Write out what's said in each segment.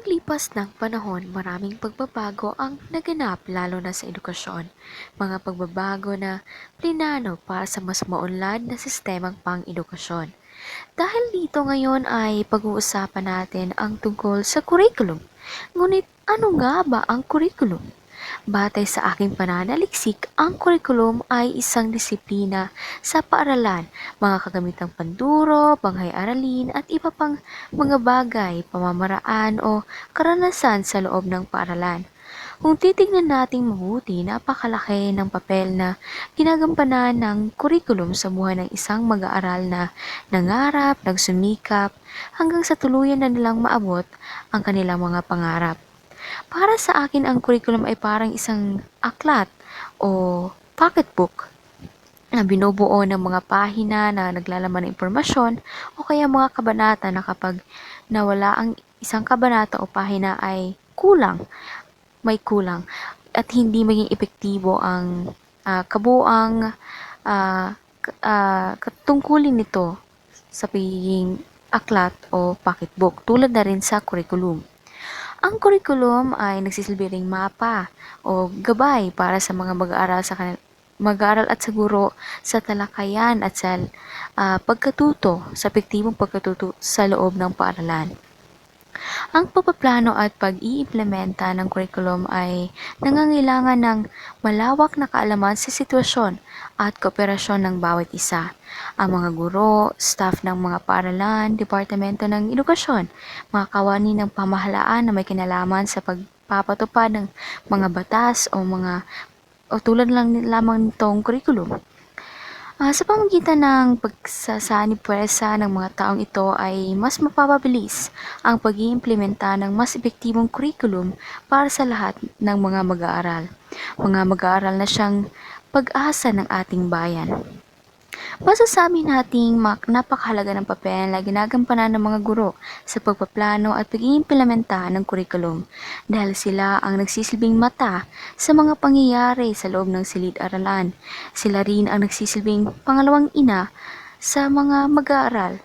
paglipas ng panahon, maraming pagbabago ang naganap lalo na sa edukasyon. Mga pagbabago na plinano para sa mas maunlad na sistemang pang-edukasyon. Dahil dito ngayon ay pag-uusapan natin ang tungkol sa curriculum. Ngunit ano nga ba ang curriculum? Batay sa aking pananaliksik, ang kurikulum ay isang disiplina sa paaralan, mga kagamitang panduro, banghay-aralin at iba pang mga bagay, pamamaraan o karanasan sa loob ng paaralan. Kung titignan nating mabuti, napakalaki ng papel na ginagampanan ng kurikulum sa buhay ng isang mag-aaral na nangarap, nagsumikap, hanggang sa tuluyan na nilang maabot ang kanilang mga pangarap. Para sa akin, ang curriculum ay parang isang aklat o pocketbook na binubuo ng mga pahina na naglalaman ng impormasyon o kaya mga kabanata na kapag nawala ang isang kabanata o pahina ay may kulang at hindi maging epektibo ang kabuang katungkulin nito sa pagiging aklat o pocketbook tulad na rin sa curriculum. Ang curriculum ay nagsisilbi ring mapa o gabay para sa mga mag-aaral at sa guro sa talakayan at sa pagkatuto, sa epektibong pagkatuto sa loob ng paaralan. Ang pagpaplano at pag-iimplementa ng curriculum ay nangangailangan ng malawak na kaalaman sa sitwasyon at kooperasyon ng bawat isa. Ang mga guro, staff ng mga paaralan, departamento ng edukasyon, mga kawani ng pamahalaan na may kinalaman sa pagpapatupad ng mga batas o tulad lang lamang nitong curriculum. Sa pamamagitan ng pagsasanib puwersa ng mga taong ito ay mas mapapabilis ang pag-iimplementa ng mas epektibong curriculum para sa lahat ng mga mag-aaral. Mga mag-aaral na siyang pag-asa ng ating bayan. Masasabi nating napakahalaga ng papel na ginagampanan ng mga guro sa pagpaplano at pag-iimplementa ng kurikulum dahil sila ang nagsisilbing mata sa mga pangyayari sa loob ng silid-aralan. Sila rin ang nagsisilbing pangalawang ina sa mga mag-aaral.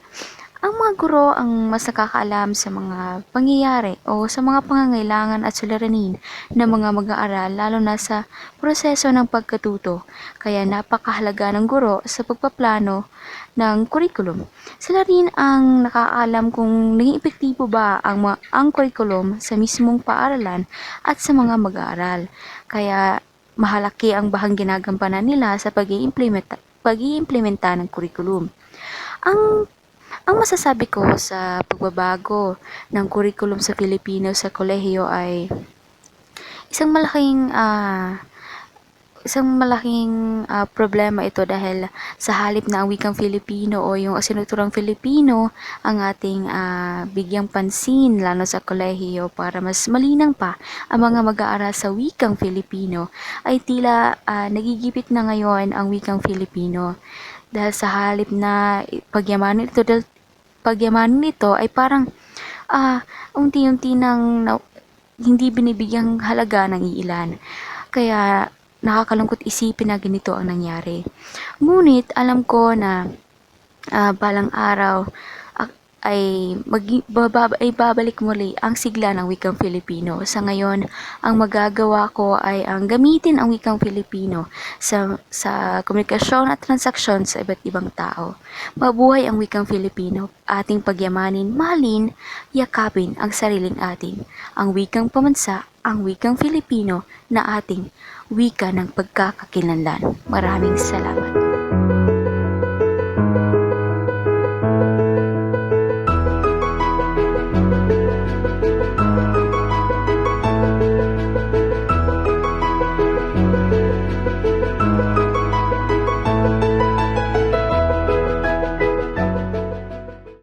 Ang mga guro ang mas nakakaalam sa mga pangyayari o sa mga pangangailangan at suliranin ng mga mag-aaral lalo na sa proseso ng pagkatuto. Kaya napakahalaga ng guro sa pagpaplano ng curriculum. Sila rin ang nakakaalam kung naging epektibo ba ang curriculum sa mismong paaralan at sa mga mag-aaral. Kaya mahalaki ang bahang ginagampanan nila sa pag-iimplementa ng curriculum. Ang masasabi ko sa pagbabago ng curriculum sa Filipino sa kolehiyo ay isang malaking problema ito dahil sa halip na ang wikang Filipino o yung asinuturang Filipino ang ating bigyang pansin lalo sa kolehiyo para mas malinang pa ang mga mag-aaral sa wikang Filipino ay tila nagigipit na ngayon ang wikang Filipino dahil sa halip na pagyamanin ito ay parang unti-unti nang hindi binibigyang halaga ng iilan. Kaya nakakalungkot isipin na ganito ang nangyari. Ngunit alam ko na balang araw ay babalik muli ang sigla ng wikang Filipino. Sa ngayon, ang magagawa ko ay ang gamitin ang wikang Filipino sa komunikasyon at transaksyon sa iba't ibang tao. Mabuhay ang wikang Filipino, ating pagyamanin, mahalin, yakapin ang sariling atin. Ang wikang pamansa, ang wikang Filipino na ating wika ng pagkakakilanlan. Maraming salamat.